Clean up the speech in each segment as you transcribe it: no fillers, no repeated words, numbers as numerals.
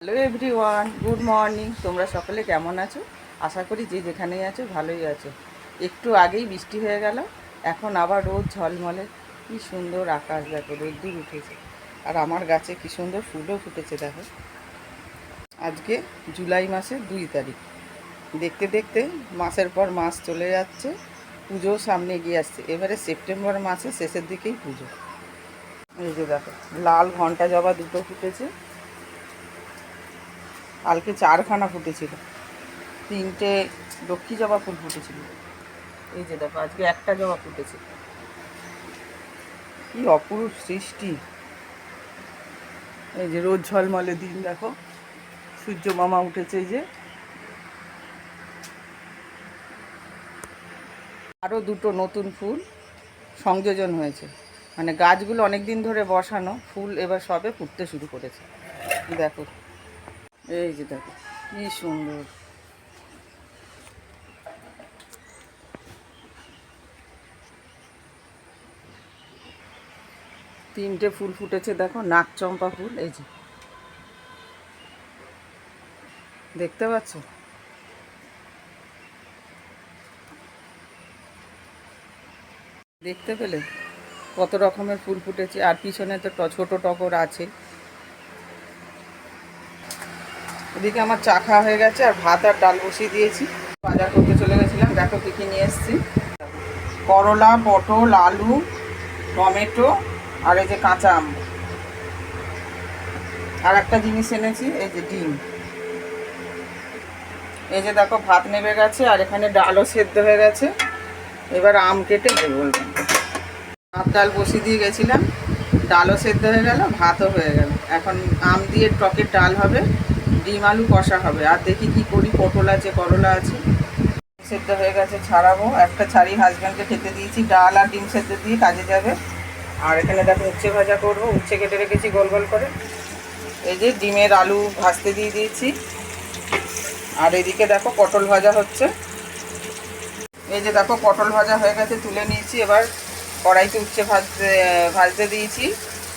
Hello everyone, good morning. তোমরা সকলে কেমন আছো? আশা করি যে যেখানেই আছো ভালোই আছো। একটু আগেই বৃষ্টি হয়ে গেল, এখন আবার রোদ ঝলমলে। কি সুন্দর আকাশ, দেখো রোদ্দুর উঠেছে। আর আমার গাছে কি সুন্দর ফুলও ফুটেছে দেখো। আজকে জুলাই মাসের 2 তারিখ। দেখতে দেখতে মাসের পর মাস চলে যাচ্ছে, পুজো সামনে এগিয়ে আসছে। এবারে সেপ্টেম্বর মাসের শেষের দিকেই পুজো। এই যে দেখো, লাল ঘন্টা জবা দুটো ফুটেছে। কালকে 4খানা ফুটেছিল, 3টে লক্ষ্মী জবা ফুল ফুটেছিল। এই যে দেখো, আজকে একটা জবা ফুটেছে। কি অপরূপ সৃষ্টি! এই যে রোদ ঝলমলে দিন, দেখো সূর্য মামা উঠেছে। এই যে আরও দুটো নতুন ফুল সংযোজন হয়েছে, মানে গাছগুলো অনেক দিন ধরে বসানো, ফুল এবার সবে ফুটতে শুরু করেছে। দেখো, এই যে দেখো কি সুন্দর। তিনটে ফুল ফুটেছে দেখো, নাকচম্পা ফুল। এই যে দেখতে পাচ্ছ? দেখতে পেলে কত রকমের ফুল ফুটেছে। আর পিছনে তো ছোট টগর আছে। এদিকে আমার চা খাওয়া হয়ে গেছে, আর ভাত আর ডাল বসিয়ে দিয়েছি। বাজার করতে চলে গেছিলাম, দেখো কী কী নিয়ে এসেছি। করলা, পটল, আলু, টমেটো, আর এই যে কাঁচা আম। আর একটা জিনিস এনেছি, এই যে ডিম। এই যে দেখো ভাত নেমে গেছে, আর এখানে ডালও সেদ্ধ হয়ে গেছে। এবার আম কেটে দেবো। ভাত ডাল বসিয়ে দিয়ে গেছিলাম, ডালও সেদ্ধ হয়ে গেল, ভাতও হয়ে গেল। এখন আম দিয়ে টকের ডাল হবে, ডিম আলু কষা হবে। আর দেখি কি করি, পটল আছে, করলা আছে। সেদ্ধ হয়ে গেছে, ছাড়াবো। একটা ছাড়ি হাজব্যান্ডকে খেতে দিয়েছি, ডাল আর ডিম সেদ্ধ দিয়ে কাজে যাবে। আর এখানে দেখো উচ্ছে ভাজা করবো, উচ্ছে কেটে রেখেছি গোল গোল করে। এই যে ডিমের আলু ভাজতে দিয়ে দিয়েছি। আর এদিকে দেখো পটল ভাজা হচ্ছে। এই যে দেখো পটল ভাজা হয়ে গেছে, তুলে নিয়েছি। এবার কড়াইতে উচ্ছে ভাজতে দিয়েছি।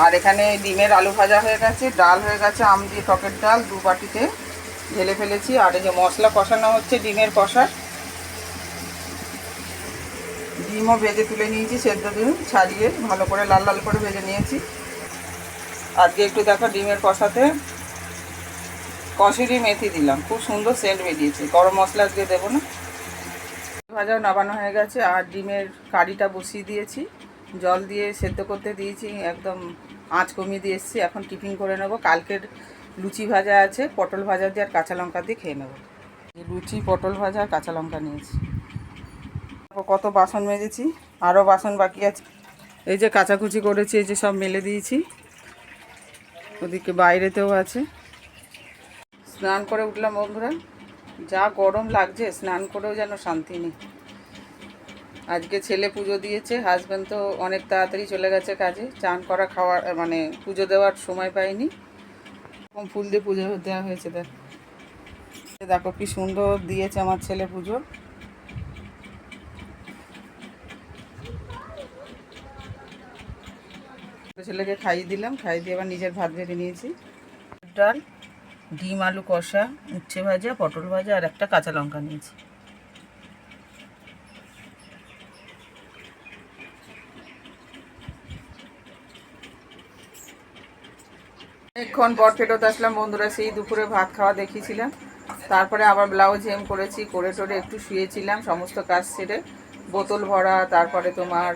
আর এখানে ডিমের আলু ভাজা হয়ে গেছে, ডাল হয়ে গেছে, আম দিয়ে টকের ডাল 2 বাটিতে ঢেলে ফেলেছি। আর এই যে মশলা কষানো হচ্ছে, ডিমের কষা। ডিমও ভেজে তুলে নিয়েছি, সেদ্ধ ডিম ছাড়িয়ে ভালো করে লাল লাল করে ভেজে নিয়েছি। আজকে একটু দেখো ডিমের কষাতে কসুরি মেথি দিলাম, খুব সুন্দর সেন্ট বেরিয়েছে। গরম মশলা আজকে দেবো না। ভাজাও নামানো হয়ে গেছে, আর ডিমের কারিটা বসিয়ে দিয়েছি, জল দিয়ে সেদ্ধ করতে দিয়েছি। একদম আঁচ কমিয়ে দিয়ে এসেছি। এখন টিফিন করে নেব। কালকের লুচি ভাজা আছে, পটল ভাজা দিয়ে আর কাঁচা লঙ্কা দিয়ে খেয়ে নেব। লুচি, পটল ভাজা আর কাঁচা লঙ্কা নিয়েছি। কত বাসন মেজেছি, আরও বাসন বাকি আছে। এই যে কাচাকুচি করেছি, এই যে সব মেলে দিয়েছি। ওদিকে বাইরেতেও আছে। স্নান করে উঠলাম বন্ধুরা, যা গরম লাগছে, স্নান করেও যেন শান্তি নেই। আজকে ছেলে পুজো দিয়েছে, হাজব্যান্ড তো অনেক তাড়াতাড়ি চলে গেছে কাজে। চান করা, খাওয়ার মানে পুজো দেওয়ার সময় পাইনি। ফুল দিয়ে পুজো দেওয়া হয়েছে। দেখো কি সুন্দর দিয়েছে আমার ছেলে পুজো। ছেলেকে খাইয়ে দিলাম, খাইয়ে দিয়ে আবার নিজের ভাত বেড়ে নিয়েছি। ডাল, ডিম আলু কষা, উচ্ছে ভাজা, পটল ভাজা, আর একটা কাঁচা লঙ্কা নিয়েছি। অনেকক্ষণ পর ফেরত আসলাম বন্ধুরা, সেই দুপুরে ভাত খাওয়া দেখিয়েছিলাম। তারপরে আবার ব্লাউজ হেম করেছি, করে টোরে একটু শুয়েছিলাম। সমস্ত কাজ সেরে বোতল ভরা, তারপরে তোমার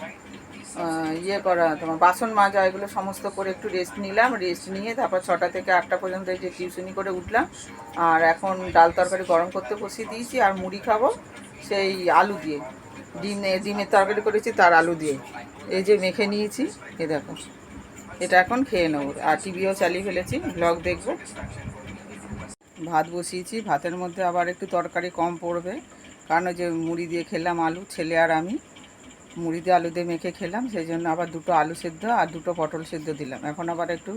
তোমার বাসন মাজা, এগুলো সমস্ত করে একটু রেস্ট নিলাম। রেস্ট নিয়ে তারপর 6টা থেকে 8টা পর্যন্ত এই যে টিউশনি করে উঠলাম। আর এখন ডাল তরকারি গরম করতে বসিয়ে দিয়েছি, আর মুড়ি খাবো সেই আলু দিয়ে। ডিমের তরকারি করেছি, তার আলু দিয়ে এই যে মেখে নিয়েছি। এ দেখো, এটা এখন খেয়ে নেবো। আর টিভিও চালিয়ে ফেলেছি, ব্লগ দেখবো। ভাত বসিয়েছি, ভাতের মধ্যে আবার একটু তরকারি কম পড়বে, কারণ ওই যে মুড়ি দিয়ে খেলাম আলু, ছেলে আর আমি মুড়ি দিয়ে আলু দিয়ে মেখে খেলাম। সেই জন্য আবার 2টো আলু সেদ্ধ আর 2টো পটল সেদ্ধ দিলাম। এখন আবার একটু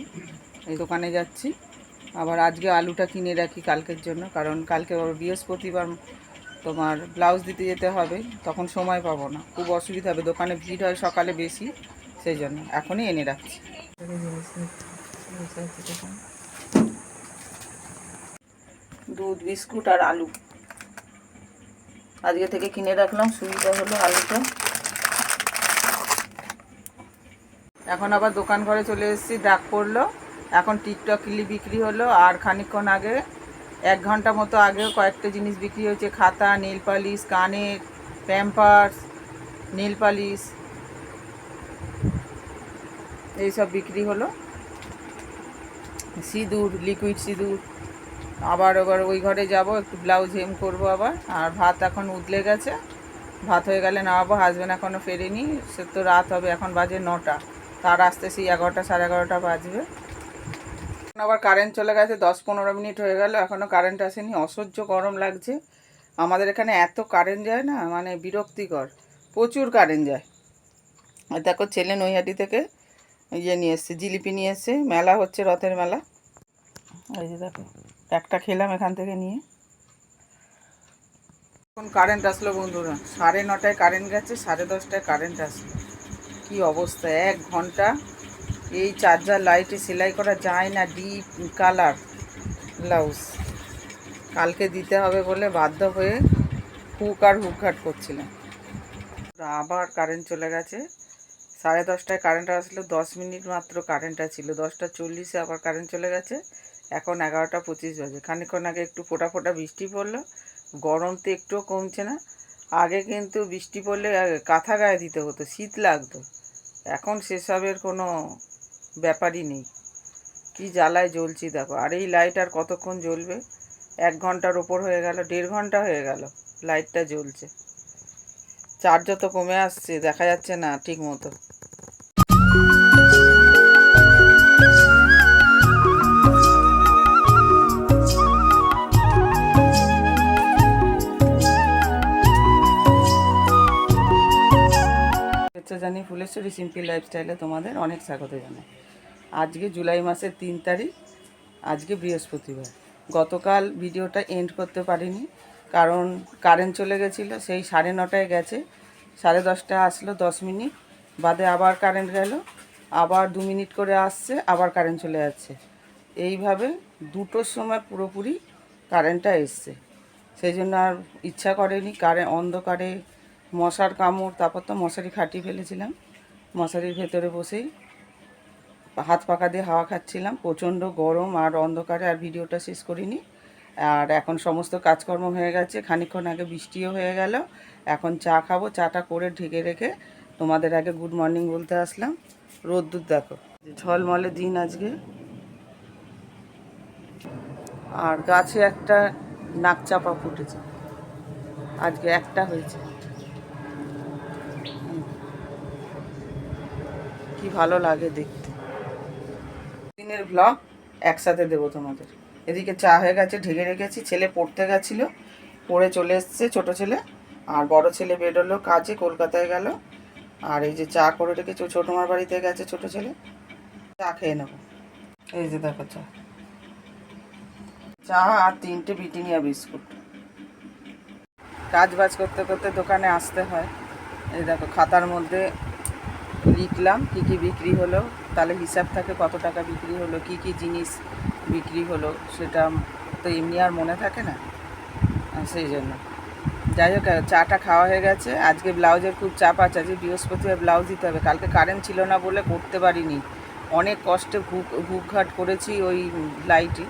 এই দোকানে যাচ্ছি। আবার আজকে আলুটা কিনে রাখি কালকের জন্য, কারণ কালকে বৃহস্পতিবার তোমার ব্লাউজ দিতে যেতে হবে, তখন সময় পাবো না, খুব অসুবিধা হবে। দোকানে ভিড় হয় সকালে বেশি, সেই জন্য এখনই এনে রাখছি। দুধ, বিস্কুট আর আলু আজকে থেকে কিনে রাখলাম, সুবিধা হলো আলুটা। এখন আবার দোকান ঘরে চলে এসেছি, ডাক পড়লো। এখন টিকটক ক্লিপ বিক্রি হলো, আর খানিকক্ষণ আগে 1 ঘন্টা মতো আগেও কয়েকটা জিনিস বিক্রি হয়েছে, খাতা, নেল পালিশ, কানের, প্যাম্পার্স, নেল পালিশ, এইসব বিক্রি হলো। সিঁদুর, লিকুইড সিঁদুর। আবার ওই ঘরে যাব, একটু ব্লাউজ হেম করবো আবার। আর ভাত এখন উতলে গেছে, ভাত হয়ে গেলে নামাবো। হাজব্যান্ড এখনও ফেরেনি, সে তো রাত হবে, এখন বাজে 9টা, তার আসতে সেই 11টা সাড়ে 11টা বাজবে। আবার কারেন্ট চলে গেছে, 10-15 মিনিট হয়ে গেল, এখনও কারেন্ট আসেনি। অসহ্য গরম লাগছে। আমাদের এখানে এত কারেন্ট যায় না, মানে বিরক্তিকর, প্রচুর কারেন্ট যায়। আর দেখো ছেলে নৈহাটি থেকে নিয়ে এসছে, জিলিপি নিয়ে এসছে, মেলা হচ্ছে, রথের মেলা। এই যে দেখো, একটা খেলাম এখান থেকে নিয়ে। এখন কারেন্ট আসলো বন্ধুরা, 9:30টায় কারেন্ট গেছে, 10:30টায় কারেন্ট আসলো। কি অবস্থা, 1 ঘন্টা এই চার্জার লাইটে সেলাই করা যায় না, ডিপ কালার ব্লাউজ। কালকে দিতে হবে বলে বাধ্য হয়ে হুকহাট করছিলাম। আবার কারেন্ট চলে গেছে, 10:30টায় কারেন্ট আসলো, 10 মিনিট মাত্র কারেন্টটা ছিল, 10:40-এ আবার কারেন্ট চলে গেছে। এখন 11:25 বাজে। খানিকক্ষণ আগে একটু ফোঁটা ফোঁটা বৃষ্টি পড়লো, গরম তো একটুও কমছে না। আগে কিন্তু বৃষ্টি পড়লে কাঁথা গায়ে দিতে হতো, শীত লাগতো। এখন সেসবের কোনো ব্যাপারই নেই। কি জ্বালায় জ্বলছি দেখো। আর এই লাইট আর কতক্ষণ জ্বলবে? 1 ঘন্টার ওপর হয়ে গেল, 1.5 ঘন্টা হয়ে গেল লাইটটা জ্বলছে। চার্জও তো কমে আসছে, দেখা যাচ্ছে না ঠিক মতো। জানি ফুলেশ্বরী সিম্পল লাইফস্টাইলে তোমাদের অনেক স্বাগত জানাই। আজকে জুলাই মাসের 3 তারিখ, আজকে বৃহস্পতিবার। গতকাল ভিডিওটা এন্ড করতে পারিনি, কারণ কারেন্ট চলে গেছিলো। সেই 9:30টায় গেছে, 10:30 আসলো, 10 মিনিট বাদে আবার কারেন্ট গেল, আবার 2 মিনিট করে আসছে, আবার কারেন্ট চলে যাচ্ছে। এইভাবে 2টোর সময় পুরোপুরি কারেন্টটা এসছে। সেই জন্য আর ইচ্ছা করেনি অন্ধকারে মশার কামড়। তারপর তো মশারি খাটিয়ে ফেলেছিলাম, মশারির ভেতরে বসেই হাত পাকা দিয়ে হাওয়া খাচ্ছিলাম। প্রচণ্ড গরম আর অন্ধকারে আর ভিডিওটা শেষ করিনি। আর এখন সমস্ত কাজকর্ম হয়ে গেছে, খানিকক্ষণ আগে বৃষ্টিও হয়ে গেল। এখন চা খাবো, চাটা করে ঢেকে রেখে তোমাদের আগে গুড মর্নিং বলতে আসলাম। রোদ্দুর দেখো, ঝলমলে দিন আজকে। আর গাছে একটা নাকচাপা ফুটেছে, আজকে একটা হয়েছে। কি ভালো লাগে দেখতে। দিনের ব্লগ একসাথে দেবো তোমাদের। এদিকে চা হয়ে গেছে, ঢেকে রেখেছি। ছেলে পড়তে গেছিলো, পড়ে চলে এসছে ছোটো ছেলে। আর বড় ছেলে বেরোলো কাজে, কলকাতায় গেল। আর এই যে চা করে রেখেছি, ছোটো মার বাড়িতে গেছে ছোটো ছেলে। চা খেয়ে নেবো। এই যে দেখো চা, চা আর 3টে ব্রিটানিয়া বিস্কুট। কাজ বাজ করতে করতে দোকানে আসতে হয়। এই দেখো খাতার মধ্যে লিখলাম কী কী বিক্রি হলো, তাহলে হিসাব থাকে কত টাকা বিক্রি হলো, কী কী জিনিস বিক্রি হলো। সেটা তো এমনি আর মনে থাকে না, সেই জন্য। যাই হোক, চাটা খাওয়া হয়ে গেছে। আজকে ব্লাউজের খুব চাপ আছে, আজকে বৃহস্পতিবার ব্লাউজ দিতে হবে। কালকে কারেন্ট ছিল না বলে করতে পারিনি, অনেক কষ্টে ঘুঘাট করেছি ওই লাইটই।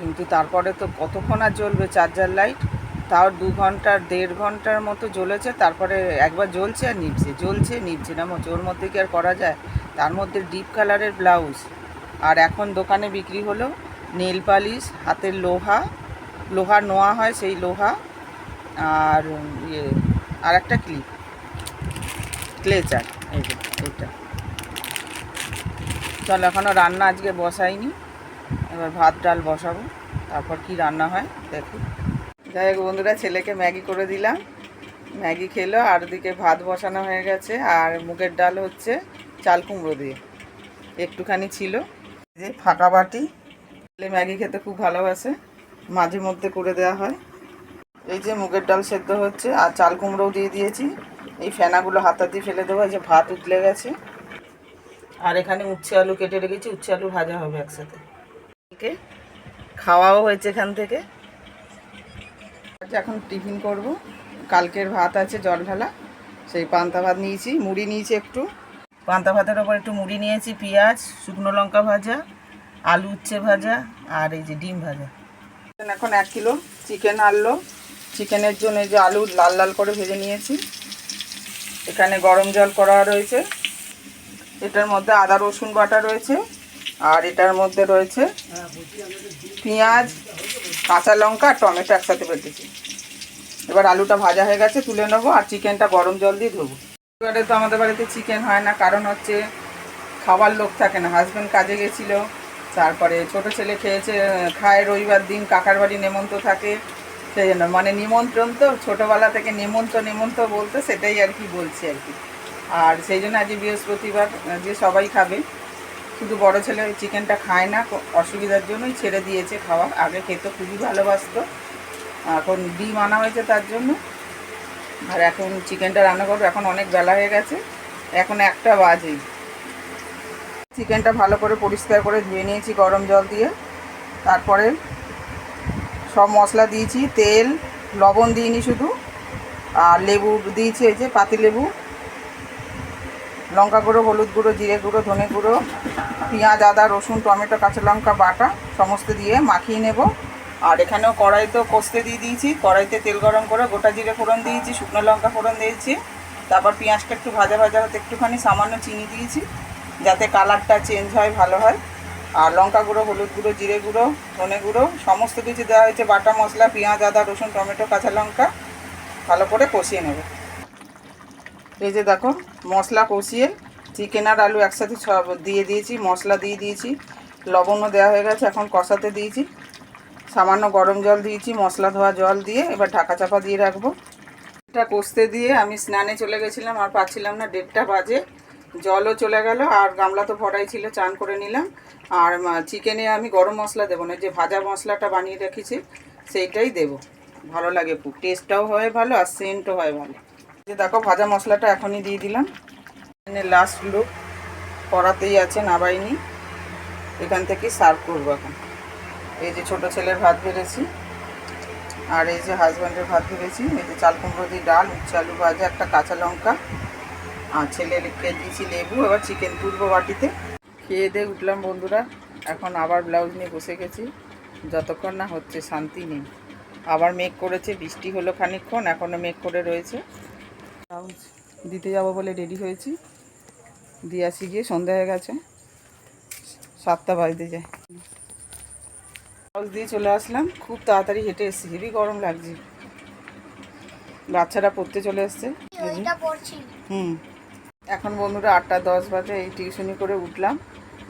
কিন্তু তারপরে তো কতক্ষণ আর জ্বলবে চার্জার লাইট, তাও 2 ঘন্টা 1.5 ঘন্টার মতো জ্বলেছে। তারপরে একবার জ্বলছে আর নিভছে, জ্বলছে নিভছে না, ওর মধ্যে কি আর করা যায়। তার মধ্যে ডিপ কালারের ব্লাউজ। আর এখন দোকানে বিক্রি হলো নেল পালিশ, হাতের লোহার নোয়া হয় সেই লোহা, আর আর একটা ক্লেচার। এই যে এইটা। চল, এখনও রান্না আজকে বসাইনি, এবার ভাত ডাল বসাবো, তারপর কি রান্না হয় দেখি। যাই হোক বন্ধুরা, ছেলেকে ম্যাগি করে দিলাম, ম্যাগি খেলো। আর ওদিকে ভাত বসানো হয়ে গেছে, আর মুগের ডাল হচ্ছে চাল কুমড়ো দিয়ে, একটুখানি ছিল। যে ফাঁকা বাটি, ছেলে ম্যাগি খেতে খুব ভালোবাসে, মাঝে মধ্যে করে দেওয়া হয়। এই যে মুগের ডাল সেদ্ধ হচ্ছে, আর চাল কুমড়োও দিয়ে দিয়েছি। এই ফেনাগুলো হাতা দিয়ে ফেলে দেবো। এই যে ভাত উতলে গেছে, আর এখানে উচ্ছে আলু কেটে রেখেছি, উচ্ছে আলু ভাজা হবে একসাথে। খাওয়াও হয়েছে এখান থেকে। আচ্ছা, এখন টিফিন করব। কালকের ভাত আছে জল ঢালা, সেই পান্তা ভাত নিয়েছি, মুড়ি নিয়েছি একটু। পান্তা ভাতের ওপর একটু মুড়ি নিয়েছি, পেঁয়াজ, শুকনো লঙ্কা ভাজা, আলু উচ্ছে ভাজা, আর এই যে ডিম ভাজা। এখন 1 কিলো চিকেন আনলো। চিকেনের জন্য এই যে আলু লাল লাল করে ভেজে নিয়েছি। এখানে গরম জল করা রয়েছে, এটার মধ্যে আদা রসুন বাটা রয়েছে, আর এটার মধ্যে রয়েছে পেঁয়াজ, কাঁচা লঙ্কা আর টমেটো একসাথে বেটেছি। এবার আলুটা ভাজা হয়ে গেছে, তুলে নেবো, আর চিকেনটা গরম জল দিয়ে ধোবো। এবারে তো আমাদের বাড়িতে চিকেন হয় না, কারণ হচ্ছে খাবার লোক থাকে না, হাজব্যান্ড কাজে গেছিলো, তারপরে ছোট ছেলে খায় রবিবার দিন, কাকার বাড়ি নেমন্তন্ন থাকে, সেই জন্য মানে নিমন্ত্রণ তো ছোটোবেলা থেকে নেমন্তন্ন বলতো, সেটাই আর কি বলছি আর কি। আর সেই জন্য আজকে বৃহস্পতিবার, যে সবাই খাবে, শুধু বড় ছেলে চিকেনটা খায় না, অসুবিধার জন্যই ছেড়ে দিয়েছে খাওয়া। আগে খেতে খুবই ভালোবাসতো, এখন ডিম আনা হয়েছে তার জন্য। আর এখন চিকেনটা রান্না করবো। এখন অনেক বেলা হয়ে গেছে, এখন 1টা বাজেই। চিকেনটা ভালো করে পরিষ্কার করে ধুয়ে নিয়েছি গরম জল দিয়ে। তারপরে সব মশলা দিয়েছি, তেল, লবণ দিইনি শুধু, আর লেবু দিয়েছি, এই যে পাতি লেবু, লঙ্কা গুঁড়ো, হলুদ গুঁড়ো, জিরে গুঁড়ো, ধনে গুঁড়ো, পেঁয়াজ, আদা রসুন টমেটো কাঁচা লঙ্কা বাটা সমস্ত দিয়ে মাখিয়ে নেব। আর এখানেও কড়াইতেও কষতে দিয়ে দিয়েছি, কড়াইতে তেল গরম করে গোটা জিরে ফোড়ন দিয়েছি, শুকনো লঙ্কা ফোড়ন দিয়েছি, তারপর পেঁয়াজটা একটু ভাজা ভাজা হতে একটুখানি সামান্য চিনি দিয়েছি, যাতে কালারটা চেঞ্জ হয়, ভালো হয়। আর লঙ্কা গুঁড়ো, হলুদ গুঁড়ো, জিরে গুঁড়ো, ধনে গুঁড়ো সমস্ত কিছু দেওয়া হয়েছে, বাটা মশলা, পেঁয়াজ, আদা রসুন টমেটো কাঁচা লঙ্কা ভালো করে কষিয়ে নেব। এই যে দেখো, মশলা কষিয়ে চিকেন আর আলু একসাথে সব দিয়ে দিয়েছি, মশলা দিয়ে দিয়েছি, লবণও দেওয়া হয়ে গেছে। এখন কষাতে দিয়েছি, সামান্য গরম জল দিয়েছি, মশলা ধোয়া জল দিয়ে এবার ঢাকা চাপা দিয়ে রাখবো। এটা কষতে দিয়ে আমি স্নানে চলে গেছিলাম, আর পাচ্ছিলাম না, 1:30টা বাজে, জলও চলে গেল, আর গামলা তো ভরাই ছিল, চান করে নিলাম। আর চিকেনে আমি গরম মশলা দেবো না, যে ভাজা মশলাটা বানিয়ে রেখেছি সেইটাই দেব, ভালো লাগে, খুব টেস্টটাও হয় ভালো, আর সেন্টও হয় ভালো। যে দেখো, ভাজা মশলাটা এখনই দিয়ে দিলাম। লাস্ট লুক, কড়াতেই আছে, নাবাইনি, এখান থেকে সার্ভ করবো এখন। এই যে ছোটো ছেলের ভাত বেড়েছি, আর এই যে হাজব্যান্ডের ভাত ভেবেছি, এই যে চাল কুমড়ো দিয়ে ডাল, উচ্ছে আলু ভাজা, একটা কাঁচা লঙ্কা, আর ছেলেকে দিয়েছি লেবু। এবার চিকেন তুলবো বাটিতে। খেয়ে দিয়ে উঠলাম বন্ধুরা, এখন আবার ব্লাউজ নিয়ে বসে গেছি, যতক্ষণ না হচ্ছে শান্তি নেই। আবার মেঘ করেছে, বৃষ্টি হলো খানিকক্ষণ, এখনও মেঘ করে রয়েছে। ব্লাউজ দিতে যাবো বলে রেডি হয়েছি, দিয়ে আসি, গিয়ে সন্ধ্যা হয়ে গেছে, 7টা বাজতে যায়। ব্লাউজ দিয়ে চলে আসলাম, খুব তাড়াতাড়ি হেঁটে এসেছি, হেবি গরম লাগছে। বাচ্চারা পড়তে চলে এসছে। এখন বন্ধুরা 8টা 10 বাজে, এই টিউশনি করে উঠলাম,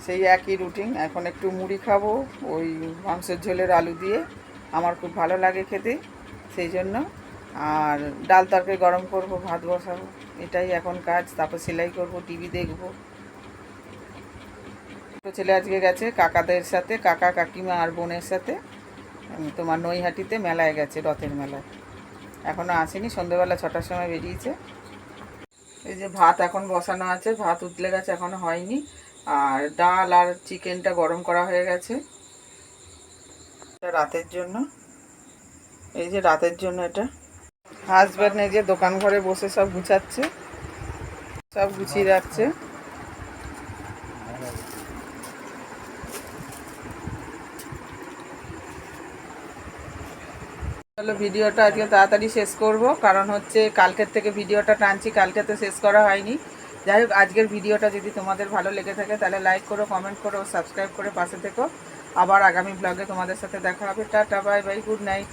সেই একই রুটিন। এখন একটু মুড়ি খাবো, ওই মাংসের ঝোলের আলু দিয়ে, আমার খুব ভালো লাগে খেতে, সেই জন্য। আর ডাল তরকারি গরম করব, ভাত বসাবো, এটাই এখন কাজ। তারপর সেলাই করব, টিভি দেখবো। ছেলে আজকে গেছে কাকাদের সাথে, কাকা কাকিমা আর বোনের সাথে, তোমার নৈহাটিতে মেলায় গেছে, রথের মেলায়, এখনও আসেনি, সন্ধ্যেবেলা 6টার সময় বেরিয়েছে। এই যে ভাত এখন বসানো আছে, ভাত উতলে গেছে, এখনও হয়নি। আর ডাল আর চিকেনটা গরম করা হয়ে গেছে রাতের জন্য। এই যে রাতের জন্য এটা। হাজব্যান্ড এই যে দোকান ঘরে বসে সব গুছাচ্ছে, সব গুছিয়ে রাখছে। চলো, ভিডিওটা আজকে তাড়াতাড়ি শেষ করব, কারণ হচ্ছে কালকের থেকে ভিডিওটা টানছি, কালকে তো শেষ করা হয়নি। যাই হোক, আজকের ভিডিওটা যদি তোমাদের ভালো লেগে থাকে তাহলে লাইক করো, কমেন্ট করো, সাবস্ক্রাইব করে পাশে থেকো। আবার আগামী ব্লগে তোমাদের সাথে দেখা হবে। Tata, bye bye, good night.